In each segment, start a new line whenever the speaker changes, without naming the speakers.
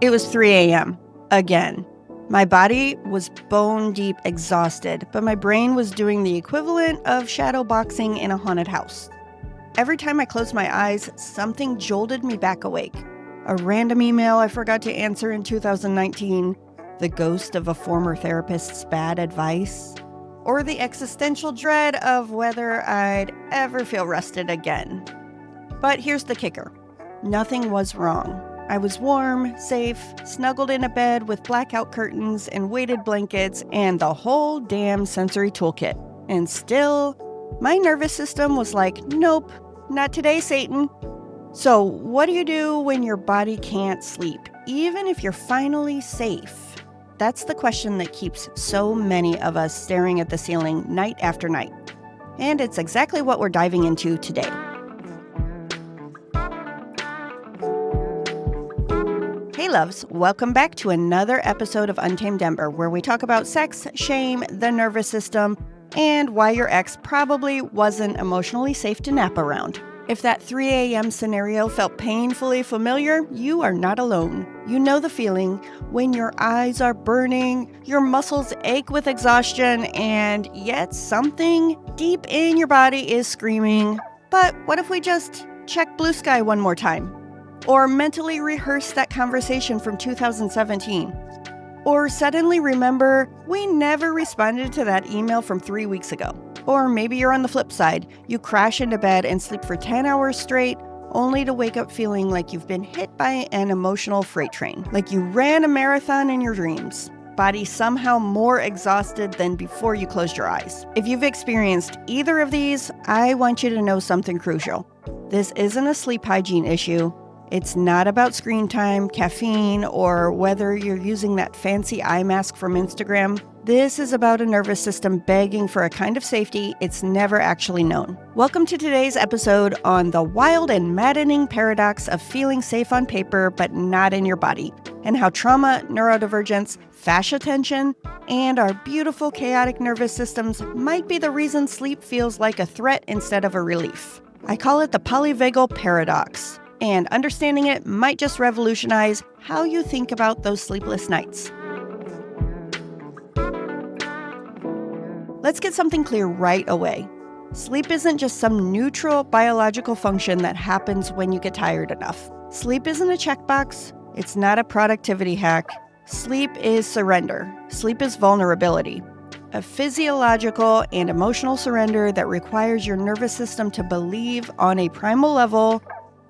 It was 3 a.m. again. My body was bone deep exhausted, but my brain was doing the equivalent of shadow boxing in a haunted house. Every time I closed my eyes, something jolted me back awake. A random email I forgot to answer in 2019, the ghost of a former therapist's bad advice, or the existential dread of whether I'd ever feel rested again. But here's the kicker. Nothing was wrong. I was warm, safe, snuggled in a bed with blackout curtains and weighted blankets and the whole damn sensory toolkit. And still, my nervous system was like, nope, not today, Satan. So what do you do when your body can't sleep, even if you're finally safe? That's the question that keeps so many of us staring at the ceiling night after night. And it's exactly what we're diving into today. Hey loves, welcome back to another episode of Untamed Ember, where we talk about sex, shame, the nervous system, and why your ex probably wasn't emotionally safe to nap around. If that 3 a.m. scenario felt painfully familiar, you are not alone. You know the feeling when your eyes are burning, your muscles ache with exhaustion, and yet something deep in your body is screaming, but what if we just check blue sky one more time? Or mentally rehearse that conversation from 2017. Or suddenly remember, we never responded to that email from 3 weeks ago. Or maybe you're on the flip side. You crash into bed and sleep for 10 hours straight, only to wake up feeling like you've been hit by an emotional freight train. Like you ran a marathon in your dreams. Body somehow more exhausted than before you closed your eyes. If you've experienced either of these, I want you to know something crucial. This isn't a sleep hygiene issue. It's not about screen time, caffeine, or whether you're using that fancy eye mask from Instagram. This is about a nervous system begging for a kind of safety it's never actually known. Welcome to today's episode on the wild and maddening paradox of feeling safe on paper but not in your body, and how trauma, neurodivergence, fascia tension, and our beautiful chaotic nervous systems might be the reason sleep feels like a threat instead of a relief. I call it the Polyvagal Paradox. And understanding it might just revolutionize how you think about those sleepless nights. Let's get something clear right away. Sleep isn't just some neutral biological function that happens when you get tired enough. Sleep isn't a checkbox. It's not a productivity hack. Sleep is surrender. Sleep is vulnerability. A physiological and emotional surrender that requires your nervous system to believe on a primal level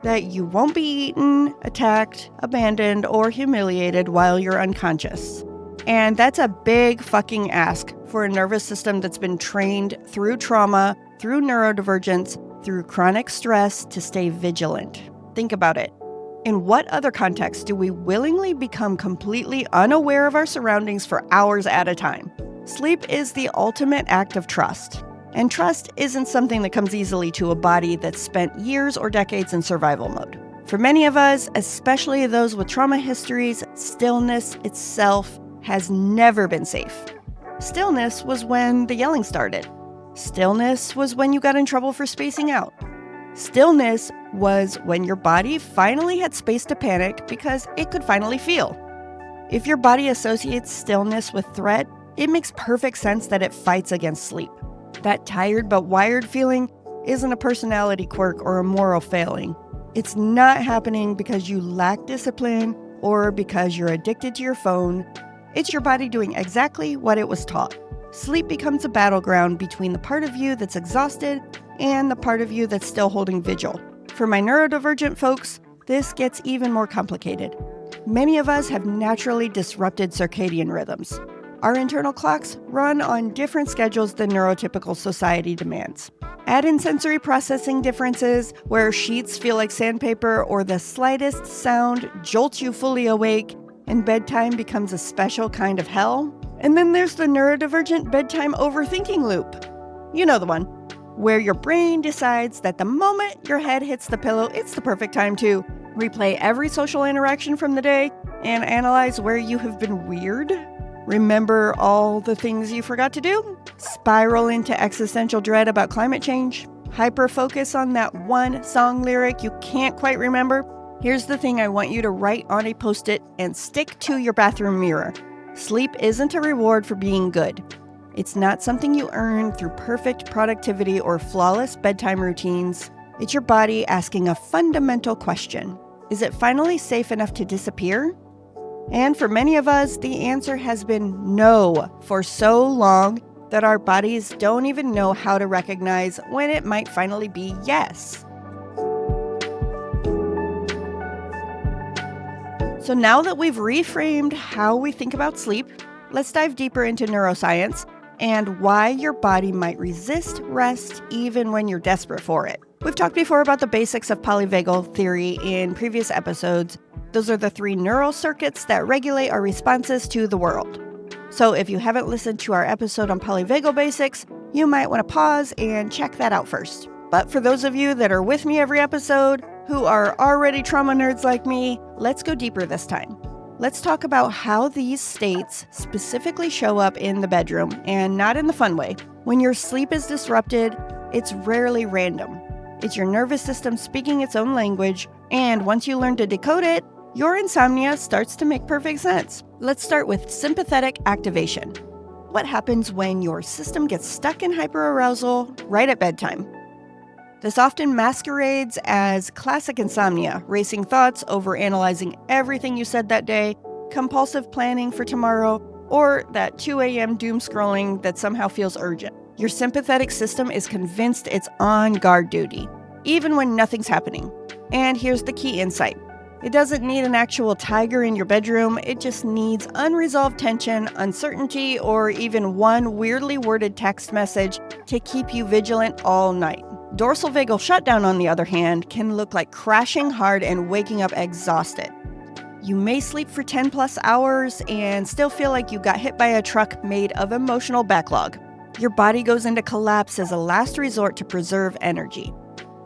that you won't be eaten, attacked, abandoned, or humiliated while you're unconscious. And that's a big fucking ask for a nervous system that's been trained through trauma, through neurodivergence, through chronic stress to stay vigilant. Think about it. In what other context do we willingly become completely unaware of our surroundings for hours at a time? Sleep is the ultimate act of trust. And trust isn't something that comes easily to a body that's spent years or decades in survival mode. For many of us, especially those with trauma histories, stillness itself has never been safe. Stillness was when the yelling started. Stillness was when you got in trouble for spacing out. Stillness was when your body finally had space to panic because it could finally feel. If your body associates stillness with threat, it makes perfect sense that it fights against sleep. That tired but wired feeling isn't a personality quirk or a moral failing. It's not happening because you lack discipline or because you're addicted to your phone. It's your body doing exactly what it was taught. Sleep becomes a battleground between the part of you that's exhausted and the part of you that's still holding vigil. For my neurodivergent folks, this gets even more complicated. Many of us have naturally disrupted circadian rhythms. Our internal clocks run on different schedules than neurotypical society demands. Add in sensory processing differences, where sheets feel like sandpaper or the slightest sound jolts you fully awake, and bedtime becomes a special kind of hell. And then there's the neurodivergent bedtime overthinking loop. You know the one, where your brain decides that the moment your head hits the pillow, it's the perfect time to replay every social interaction from the day and analyze where you have been weird. Remember all the things you forgot to do? Spiral into existential dread about climate change? Hyper-focus on that one song lyric you can't quite remember? Here's the thing I want you to write on a Post-it and stick to your bathroom mirror. Sleep isn't a reward for being good. It's not something you earn through perfect productivity or flawless bedtime routines. It's your body asking a fundamental question. Is it finally safe enough to disappear? And for many of us, the answer has been no for so long that our bodies don't even know how to recognize when it might finally be yes. So now that we've reframed how we think about sleep, let's dive deeper into neuroscience and why your body might resist rest even when you're desperate for it. We've talked before about the basics of polyvagal theory in previous episodes. Those are the 3 neural circuits that regulate our responses to the world. So if you haven't listened to our episode on polyvagal basics, you might want to pause and check that out first. But for those of you that are with me every episode, who are already trauma nerds like me, let's go deeper this time. Let's talk about how these states specifically show up in the bedroom, and not in the fun way. When your sleep is disrupted, it's rarely random. It's your nervous system speaking its own language, and once you learn to decode it, your insomnia starts to make perfect sense. Let's start with sympathetic activation. What happens when your system gets stuck in hyperarousal right at bedtime? This often masquerades as classic insomnia, racing thoughts, overanalyzing everything you said that day, compulsive planning for tomorrow, or that 2 a.m. doom scrolling that somehow feels urgent. Your sympathetic system is convinced it's on guard duty, even when nothing's happening. And here's the key insight. It doesn't need an actual tiger in your bedroom, it just needs unresolved tension, uncertainty, or even one weirdly worded text message to keep you vigilant all night. Dorsal vagal shutdown, on the other hand, can look like crashing hard and waking up exhausted. You may sleep for 10 plus hours and still feel like you got hit by a truck made of emotional backlog. Your body goes into collapse as a last resort to preserve energy.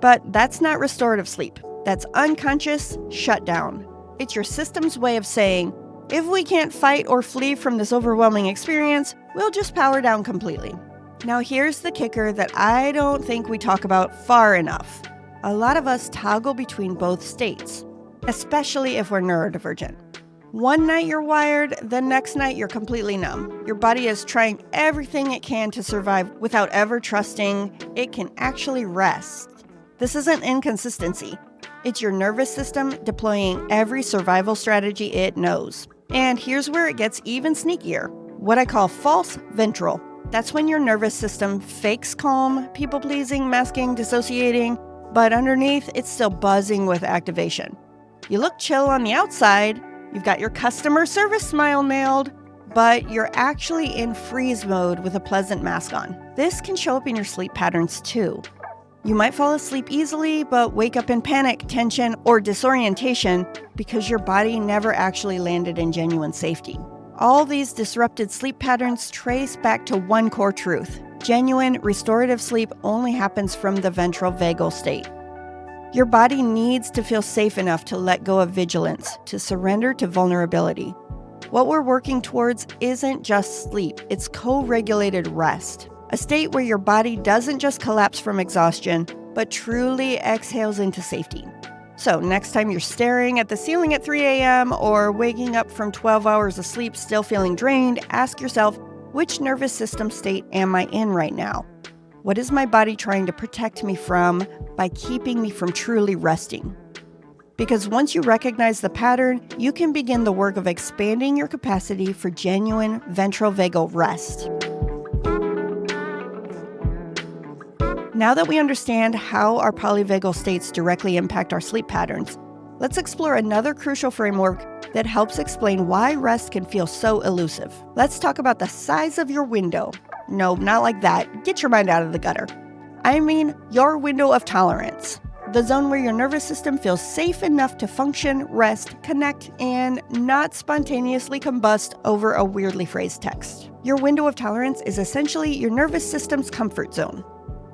But that's not restorative sleep. That's unconscious shutdown. It's your system's way of saying, if we can't fight or flee from this overwhelming experience, we'll just power down completely. Now here's the kicker that I don't think we talk about far enough. A lot of us toggle between both states, especially if we're neurodivergent. One night you're wired, the next night you're completely numb. Your body is trying everything it can to survive without ever trusting it can actually rest. This isn't inconsistency. It's your nervous system deploying every survival strategy it knows. And here's where it gets even sneakier. What I call false ventral. That's when your nervous system fakes calm, people-pleasing, masking, dissociating, but underneath, it's still buzzing with activation. You look chill on the outside, you've got your customer service smile nailed, but you're actually in freeze mode with a pleasant mask on. This can show up in your sleep patterns too. You might fall asleep easily, but wake up in panic, tension, or disorientation because your body never actually landed in genuine safety. All these disrupted sleep patterns trace back to one core truth. Genuine, restorative sleep only happens from the ventral vagal state. Your body needs to feel safe enough to let go of vigilance, to surrender to vulnerability. What we're working towards isn't just sleep, it's co-regulated rest. A state where your body doesn't just collapse from exhaustion, but truly exhales into safety. So next time you're staring at the ceiling at 3 a.m. or waking up from 12 hours of sleep still feeling drained, ask yourself, which nervous system state am I in right now? What is my body trying to protect me from by keeping me from truly resting? Because once you recognize the pattern, you can begin the work of expanding your capacity for genuine ventral vagal rest. Now that we understand how our polyvagal states directly impact our sleep patterns, let's explore another crucial framework that helps explain why rest can feel so elusive. Let's talk about the size of your window. No, not like that. Get your mind out of the gutter. I mean your window of tolerance. The zone where your nervous system feels safe enough to function, rest, connect, and not spontaneously combust over a weirdly phrased text. Your window of tolerance is essentially your nervous system's comfort zone.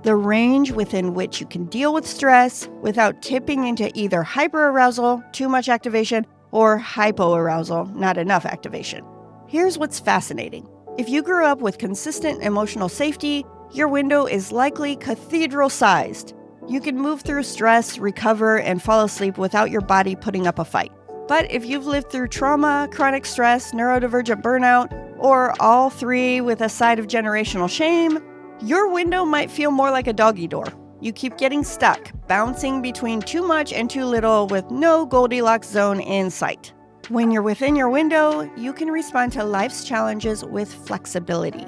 The range within which you can deal with stress without tipping into either hyperarousal, too much activation, or hypoarousal, not enough activation. Here's what's fascinating. If you grew up with consistent emotional safety, your window is likely cathedral-sized. You can move through stress, recover, and fall asleep without your body putting up a fight. But if you've lived through trauma, chronic stress, neurodivergent burnout, or all three with a side of generational shame, your window might feel more like a doggy door. You keep getting stuck, bouncing between too much and too little with no Goldilocks zone in sight. When you're within your window, you can respond to life's challenges with flexibility.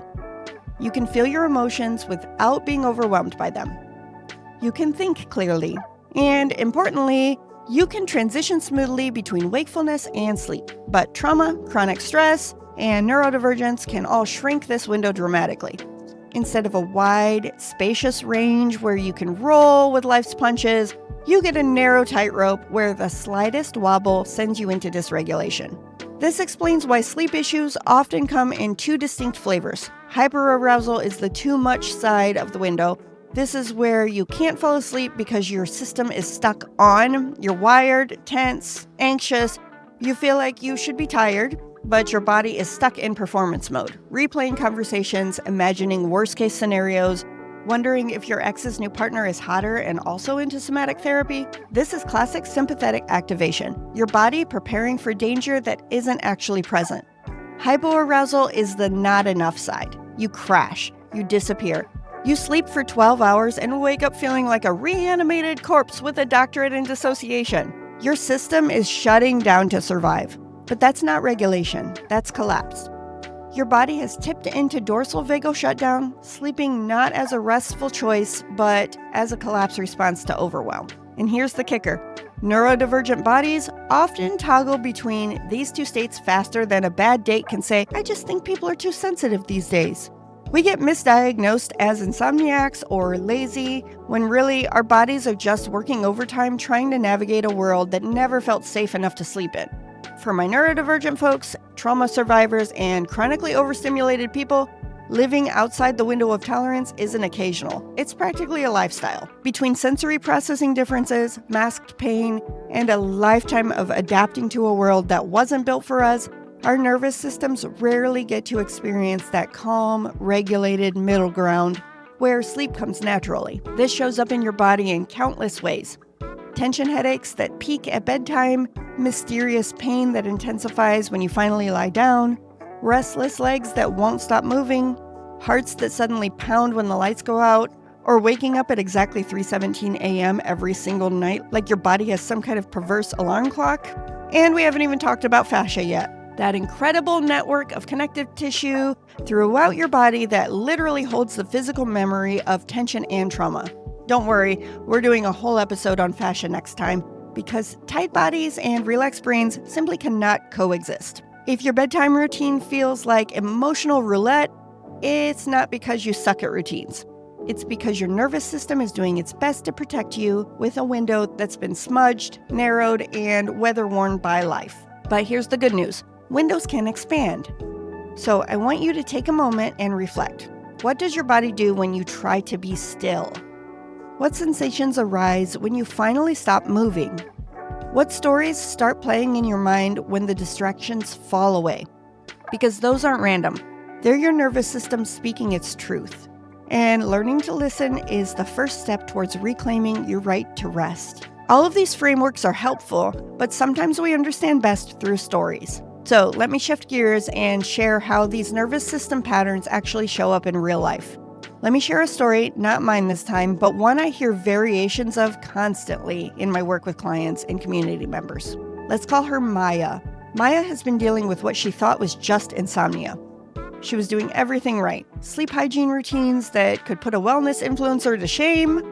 You can feel your emotions without being overwhelmed by them. You can think clearly. And importantly, you can transition smoothly between wakefulness and sleep. But trauma, chronic stress, and neurodivergence can all shrink this window dramatically. Instead of a wide, spacious range where you can roll with life's punches, you get a narrow tightrope where the slightest wobble sends you into dysregulation. This explains why sleep issues often come in two distinct flavors. Hyperarousal is the too much side of the window. This is where you can't fall asleep because your system is stuck on, you're wired, tense, anxious, you feel like you should be tired, but your body is stuck in performance mode, replaying conversations, imagining worst-case scenarios, wondering if your ex's new partner is hotter and also into somatic therapy. This is classic sympathetic activation, your body preparing for danger that isn't actually present. Hypoarousal is the not enough side. You crash, you disappear. You sleep for 12 hours and wake up feeling like a reanimated corpse with a doctorate in dissociation. Your system is shutting down to survive. But that's not regulation, that's collapse. Your body has tipped into dorsal vagal shutdown, sleeping not as a restful choice, but as a collapse response to overwhelm. And here's the kicker. Neurodivergent bodies often toggle between these two states faster than a bad date can say, I just think people are too sensitive these days. We get misdiagnosed as insomniacs or lazy, when really our bodies are just working overtime trying to navigate a world that never felt safe enough to sleep in. For my neurodivergent folks, trauma survivors, and chronically overstimulated people, living outside the window of tolerance isn't occasional. It's practically a lifestyle. Between sensory processing differences, masked pain, and a lifetime of adapting to a world that wasn't built for us, our nervous systems rarely get to experience that calm, regulated middle ground where sleep comes naturally. This shows up in your body in countless ways. Tension headaches that peak at bedtime, mysterious pain that intensifies when you finally lie down, restless legs that won't stop moving, hearts that suddenly pound when the lights go out, or waking up at exactly 3:17 a.m. every single night like your body has some kind of perverse alarm clock. And we haven't even talked about fascia yet. That incredible network of connective tissue throughout your body that literally holds the physical memory of tension and trauma. Don't worry, we're doing a whole episode on fascia next time, because tight bodies and relaxed brains simply cannot coexist. If your bedtime routine feels like emotional roulette, it's not because you suck at routines. It's because your nervous system is doing its best to protect you with a window that's been smudged, narrowed, and weather-worn by life. But here's the good news. Windows can expand. So I want you to take a moment and reflect. What does your body do when you try to be still? What sensations arise when you finally stop moving? What stories start playing in your mind when the distractions fall away? Because those aren't random. They're your nervous system speaking its truth. And learning to listen is the first step towards reclaiming your right to rest. All of these frameworks are helpful, but sometimes we understand best through stories. So let me shift gears and share how these nervous system patterns actually show up in real life. Let me share a story, not mine this time, but one I hear variations of constantly in my work with clients and community members. Let's call her Maya. Maya has been dealing with what she thought was just insomnia. She was doing everything right. Sleep hygiene routines that could put a wellness influencer to shame,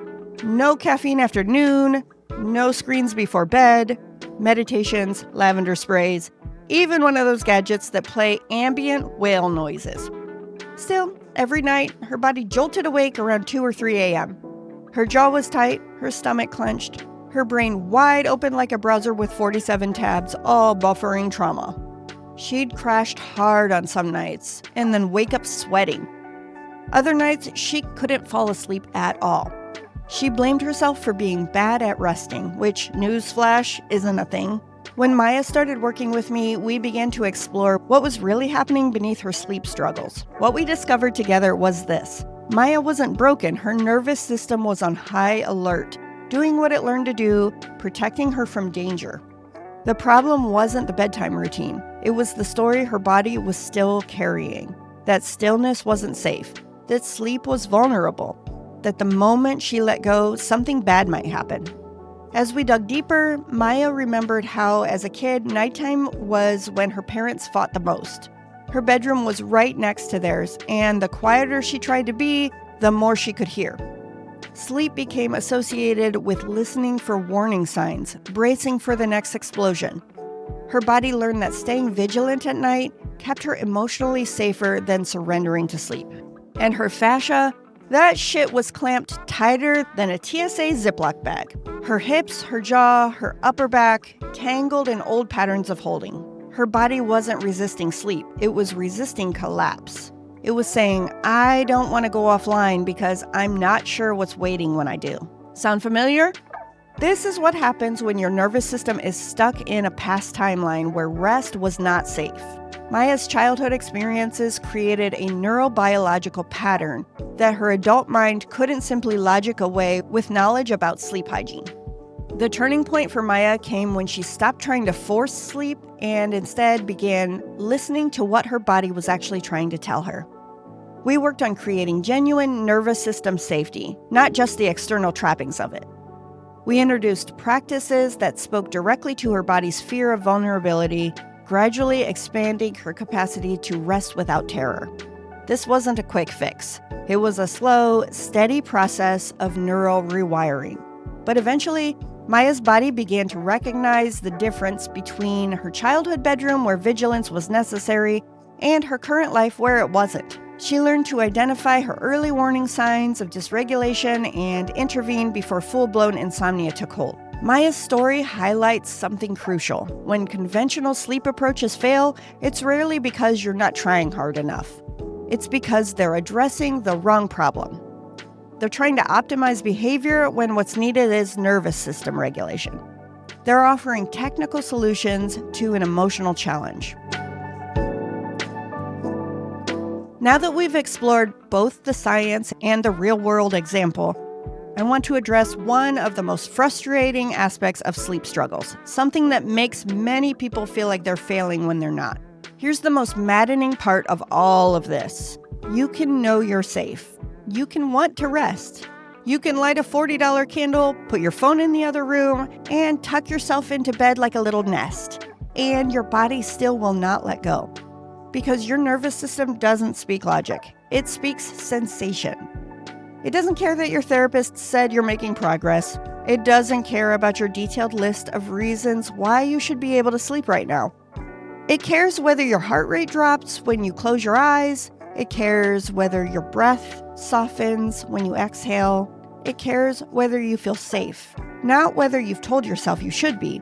no caffeine after noon, no screens before bed, meditations, lavender sprays, even one of those gadgets that play ambient whale noises. Still, every night, her body jolted awake around 2 or 3 a.m. Her jaw was tight, her stomach clenched, her brain wide open like a browser with 47 tabs, all buffering trauma. She'd crashed hard on some nights, and then wake up sweating. Other nights, she couldn't fall asleep at all. She blamed herself for being bad at resting, which, newsflash, isn't a thing. When Maya started working with me, we began to explore what was really happening beneath her sleep struggles. What we discovered together was this. Maya wasn't broken. Her nervous system was on high alert, doing what it learned to do, protecting her from danger. The problem wasn't the bedtime routine. It was the story her body was still carrying. That stillness wasn't safe. That sleep was vulnerable. That the moment she let go, something bad might happen. As we dug deeper, Maya remembered how, as a kid, nighttime was when her parents fought the most. Her bedroom was right next to theirs, and the quieter she tried to be, the more she could hear. Sleep became associated with listening for warning signs, bracing for the next explosion. Her body learned that staying vigilant at night kept her emotionally safer than surrendering to sleep. And her fascia, that shit was clamped tighter than a TSA Ziploc bag. Her hips, her jaw, her upper back, tangled in old patterns of holding. Her body wasn't resisting sleep, it was resisting collapse. It was saying, I don't want to go offline because I'm not sure what's waiting when I do. Sound familiar? This is what happens when your nervous system is stuck in a past timeline where rest was not safe. Maya's childhood experiences created a neurobiological pattern that her adult mind couldn't simply logic away with knowledge about sleep hygiene. The turning point for Maya came when she stopped trying to force sleep and instead began listening to what her body was actually trying to tell her. We worked on creating genuine nervous system safety, not just the external trappings of it. We introduced practices that spoke directly to her body's fear of vulnerability, gradually expanding her capacity to rest without terror. This wasn't a quick fix. It was a slow, steady process of neural rewiring. But eventually, Maya's body began to recognize the difference between her childhood bedroom where vigilance was necessary and her current life where it wasn't. She learned to identify her early warning signs of dysregulation and intervene before full-blown insomnia took hold. Maya's story highlights something crucial. When conventional sleep approaches fail, it's rarely because you're not trying hard enough. It's because they're addressing the wrong problem. They're trying to optimize behavior when what's needed is nervous system regulation. They're offering technical solutions to an emotional challenge. Now that we've explored both the science and the real-world example, I want to address one of the most frustrating aspects of sleep struggles, something that makes many people feel like they're failing when they're not. Here's the most maddening part of all of this. You can know you're safe. You can want to rest. You can light a $40 candle, put your phone in the other room, and tuck yourself into bed like a little nest. And your body still will not let go. Because your nervous system doesn't speak logic. It speaks sensation. It doesn't care that your therapist said you're making progress. It doesn't care about your detailed list of reasons why you should be able to sleep right now. It cares whether your heart rate drops when you close your eyes. It cares whether your breath softens when you exhale. It cares whether you feel safe, not whether you've told yourself you should be.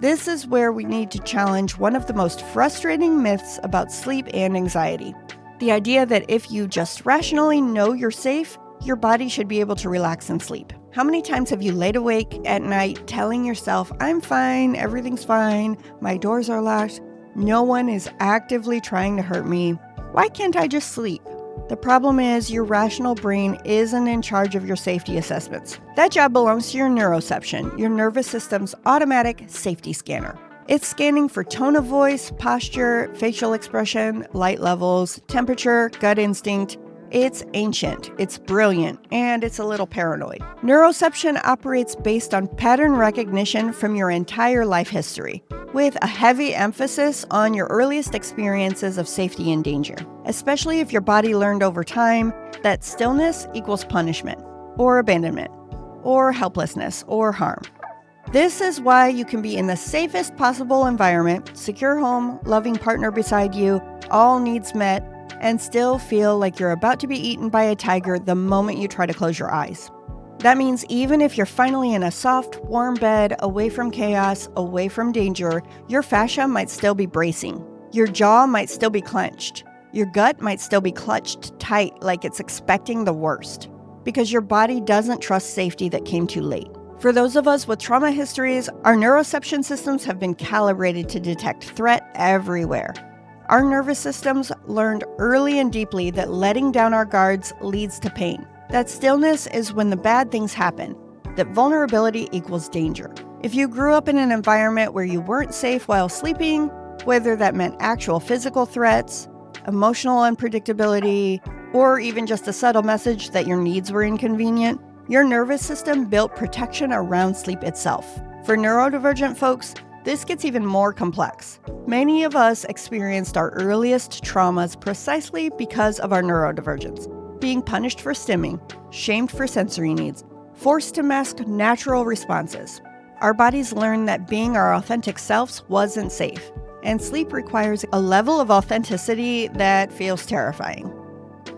This is where we need to challenge one of the most frustrating myths about sleep and anxiety. The idea that if you just rationally know you're safe, your body should be able to relax and sleep. How many times have you laid awake at night telling yourself, I'm fine, everything's fine, my doors are locked, no one is actively trying to hurt me. Why can't I just sleep? The problem is your rational brain isn't in charge of your safety assessments. That job belongs to your neuroception, your nervous system's automatic safety scanner. It's scanning for tone of voice, posture, facial expression, light levels, temperature, gut instinct. It's ancient, it's brilliant, and it's a little paranoid. Neuroception operates based on pattern recognition from your entire life history, with a heavy emphasis on your earliest experiences of safety and danger, especially if your body learned over time that stillness equals punishment, or abandonment, or helplessness, or harm. This is why you can be in the safest possible environment, secure home, loving partner beside you, all needs met, and still feel like you're about to be eaten by a tiger the moment you try to close your eyes. That means even if you're finally in a soft, warm bed, away from chaos, away from danger, your fascia might still be bracing. Your jaw might still be clenched. Your gut might still be clutched tight like it's expecting the worst. Because your body doesn't trust safety that came too late. For those of us with trauma histories, our neuroception systems have been calibrated to detect threat everywhere. Our nervous systems learned early and deeply that letting down our guards leads to pain. That stillness is when the bad things happen, that vulnerability equals danger. If you grew up in an environment where you weren't safe while sleeping, whether that meant actual physical threats, emotional unpredictability, or even just a subtle message that your needs were inconvenient, your nervous system built protection around sleep itself. For neurodivergent folks, this gets even more complex. Many of us experienced our earliest traumas precisely because of our neurodivergence. Being punished for stimming, shamed for sensory needs, forced to mask natural responses. Our bodies learned that being our authentic selves wasn't safe, and sleep requires a level of authenticity that feels terrifying.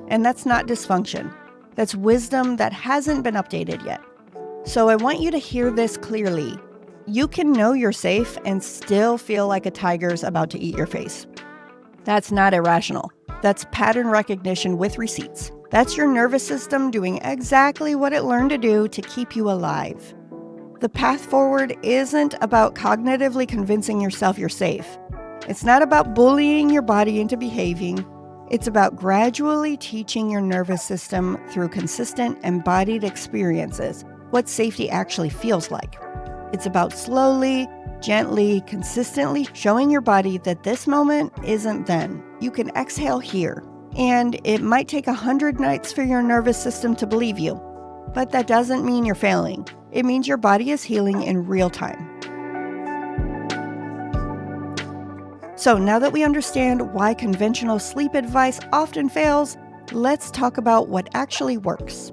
And that's not dysfunction. That's wisdom that hasn't been updated yet. So I want you to hear this clearly. You can know you're safe and still feel like a tiger's about to eat your face. That's not irrational. That's pattern recognition with receipts. That's your nervous system doing exactly what it learned to do to keep you alive. The path forward isn't about cognitively convincing yourself you're safe. It's not about bullying your body into behaving. It's about gradually teaching your nervous system through consistent embodied experiences what safety actually feels like. It's about slowly, gently, consistently showing your body that this moment isn't then. You can exhale here. And it might take 100 nights for your nervous system to believe you. But that doesn't mean you're failing. It means your body is healing in real time. So now that we understand why conventional sleep advice often fails, let's talk about what actually works.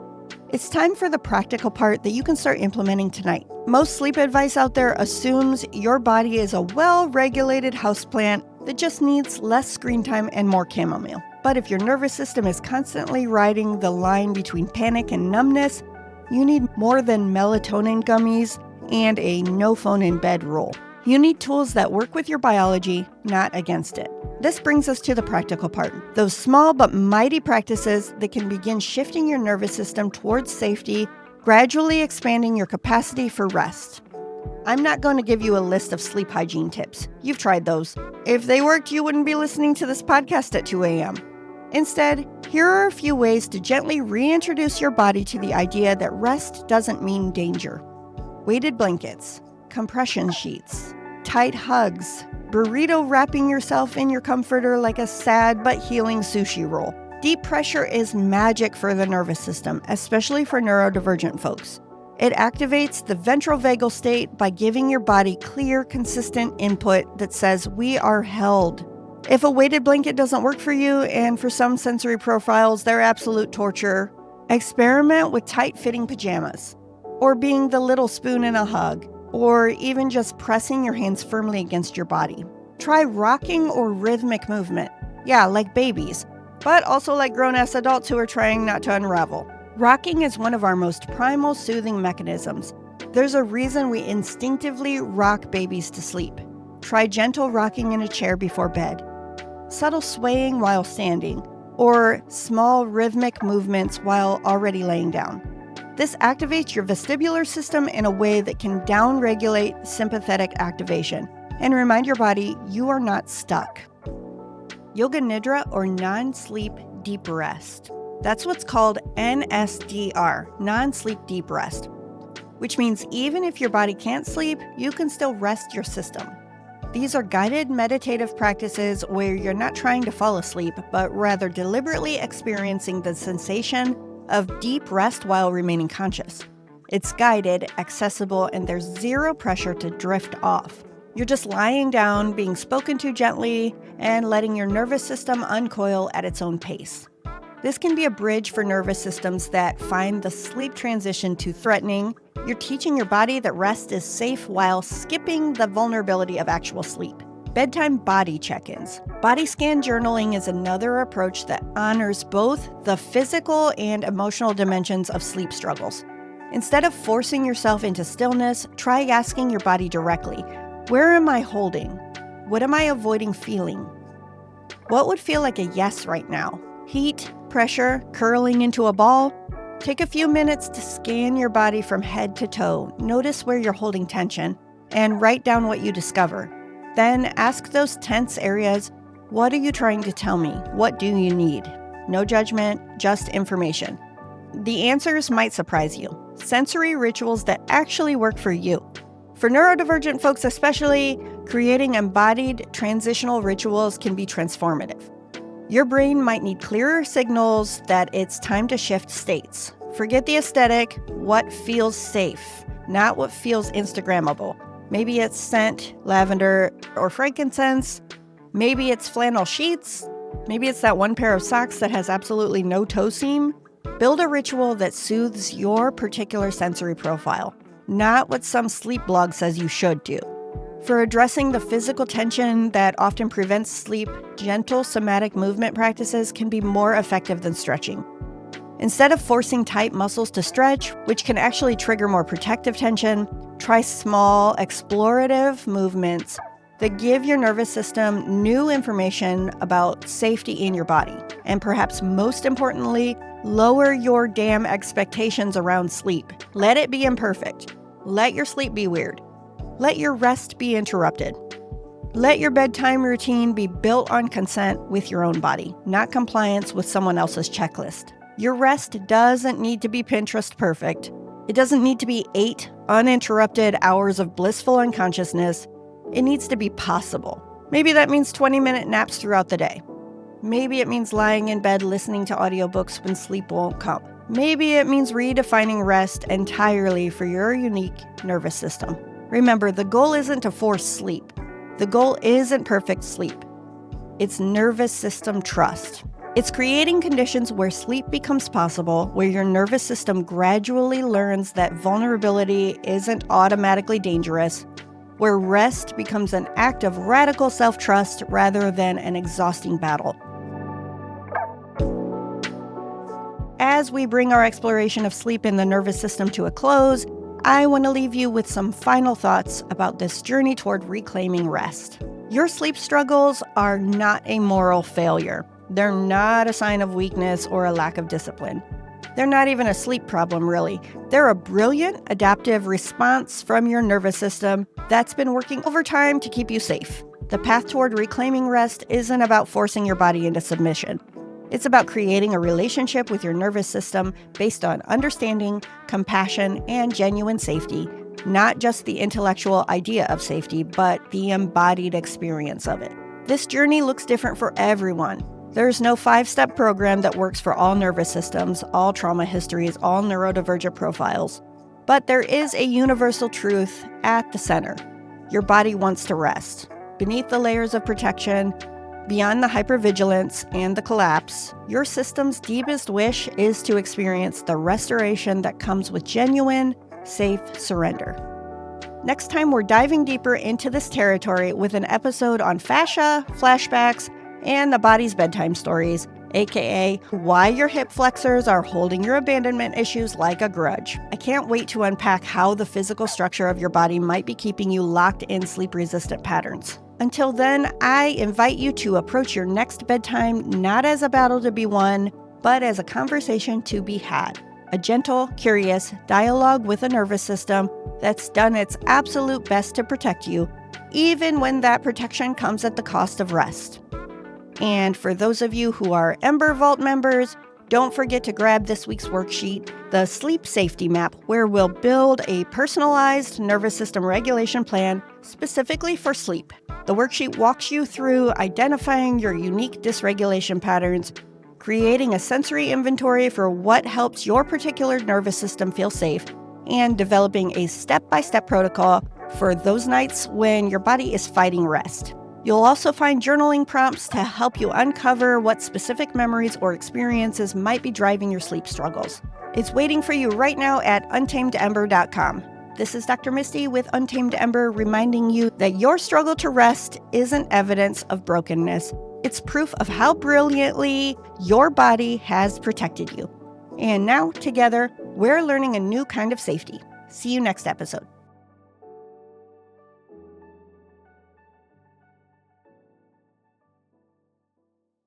It's time for the practical part that you can start implementing tonight. Most sleep advice out there assumes your body is a well-regulated houseplant that just needs less screen time and more chamomile. But if your nervous system is constantly riding the line between panic and numbness, you need more than melatonin gummies and a no phone in bed rule. You need tools that work with your biology, not against it. This brings us to the practical part. Those small but mighty practices that can begin shifting your nervous system towards safety, gradually expanding your capacity for rest. I'm not going to give you a list of sleep hygiene tips. You've tried those. If they worked, you wouldn't be listening to this podcast at 2 a.m. Instead, here are a few ways to gently reintroduce your body to the idea that rest doesn't mean danger. Weighted blankets, compression sheets, tight hugs, burrito wrapping yourself in your comforter like a sad but healing sushi roll. Deep pressure is magic for the nervous system, especially for neurodivergent folks. It activates the ventral vagal state by giving your body clear, consistent input that says, we are held. If a weighted blanket doesn't work for you, and for some sensory profiles, they're absolute torture, experiment with tight-fitting pajamas, or being the little spoon in a hug, or even just pressing your hands firmly against your body. Try rocking or rhythmic movement. Yeah, like babies, but also like grown-ass adults who are trying not to unravel. Rocking is one of our most primal soothing mechanisms. There's a reason we instinctively rock babies to sleep. Try gentle rocking in a chair before bed, subtle swaying while standing, or small rhythmic movements while already laying down. This activates your vestibular system in a way that can downregulate sympathetic activation and remind your body you are not stuck. Yoga Nidra, or non-sleep deep rest. That's what's called NSDR, non-sleep deep rest, which means even if your body can't sleep, you can still rest your system. These are guided meditative practices where you're not trying to fall asleep, but rather deliberately experiencing the sensation of deep rest while remaining conscious. It's guided, accessible, and there's zero pressure to drift off. You're just lying down, being spoken to gently, and letting your nervous system uncoil at its own pace. This can be a bridge for nervous systems that find the sleep transition too threatening. You're teaching your body that rest is safe while skipping the vulnerability of actual sleep. Bedtime body check-ins. Body scan journaling is another approach that honors both the physical and emotional dimensions of sleep struggles. Instead of forcing yourself into stillness, try asking your body directly, where am I holding? What am I avoiding feeling? What would feel like a yes right now? Heat, pressure, curling into a ball? Take a few minutes to scan your body from head to toe. Notice where you're holding tension and write down what you discover. Then ask those tense areas, What are you trying to tell me? What do you need? No judgment, just information. The answers might surprise you. Sensory rituals that actually work for you. For neurodivergent folks especially, creating embodied transitional rituals can be transformative. Your brain might need clearer signals that it's time to shift states. Forget the aesthetic, what feels safe, not what feels Instagrammable. Maybe it's scent, lavender, or frankincense. Maybe it's flannel sheets. Maybe it's that one pair of socks that has absolutely no toe seam. Build a ritual that soothes your particular sensory profile, not what some sleep blog says you should do. For addressing the physical tension that often prevents sleep, gentle somatic movement practices can be more effective than stretching. Instead of forcing tight muscles to stretch, which can actually trigger more protective tension, try small, explorative movements that give your nervous system new information about safety in your body. And perhaps most importantly, lower your damn expectations around sleep. Let it be imperfect. Let your sleep be weird. Let your rest be interrupted. Let your bedtime routine be built on consent with your own body, not compliance with someone else's checklist. Your rest doesn't need to be Pinterest perfect. It doesn't need to be 8 uninterrupted hours of blissful unconsciousness. It needs to be possible. Maybe that means 20-minute naps throughout the day. Maybe it means lying in bed listening to audiobooks when sleep won't come. Maybe it means redefining rest entirely for your unique nervous system. Remember, the goal isn't to force sleep. The goal isn't perfect sleep. It's nervous system trust. It's creating conditions where sleep becomes possible, where your nervous system gradually learns that vulnerability isn't automatically dangerous, where rest becomes an act of radical self-trust rather than an exhausting battle. As we bring our exploration of sleep in the nervous system to a close, I want to leave you with some final thoughts about this journey toward reclaiming rest. Your sleep struggles are not a moral failure. They're not a sign of weakness or a lack of discipline. They're not even a sleep problem, really. They're a brilliant adaptive response from your nervous system that's been working overtime to keep you safe. The path toward reclaiming rest isn't about forcing your body into submission. It's about creating a relationship with your nervous system based on understanding, compassion, and genuine safety, not just the intellectual idea of safety, but the embodied experience of it. This journey looks different for everyone. There's no 5-step program that works for all nervous systems, all trauma histories, all neurodivergent profiles. But there is a universal truth at the center. Your body wants to rest. Beneath the layers of protection, beyond the hypervigilance and the collapse, your system's deepest wish is to experience the restoration that comes with genuine, safe surrender. Next time, we're diving deeper into this territory with an episode on fascia, flashbacks, and the body's bedtime stories, aka why your hip flexors are holding your abandonment issues like a grudge. I can't wait to unpack how the physical structure of your body might be keeping you locked in sleep-resistant patterns. Until then, I invite you to approach your next bedtime not as a battle to be won, but as a conversation to be had. A gentle, curious dialogue with a nervous system that's done its absolute best to protect you, even when that protection comes at the cost of rest. And for those of you who are Ember Vault members, don't forget to grab this week's worksheet, the Sleep Safety Map, where we'll build a personalized nervous system regulation plan specifically for sleep. The worksheet walks you through identifying your unique dysregulation patterns, creating a sensory inventory for what helps your particular nervous system feel safe, and developing a step-by-step protocol for those nights when your body is fighting rest. You'll also find journaling prompts to help you uncover what specific memories or experiences might be driving your sleep struggles. It's waiting for you right now at untamedember.com. This is Dr. Misty with Untamed Ember, reminding you that your struggle to rest isn't evidence of brokenness. It's proof of how brilliantly your body has protected you. And now, together, we're learning a new kind of safety. See you next episode.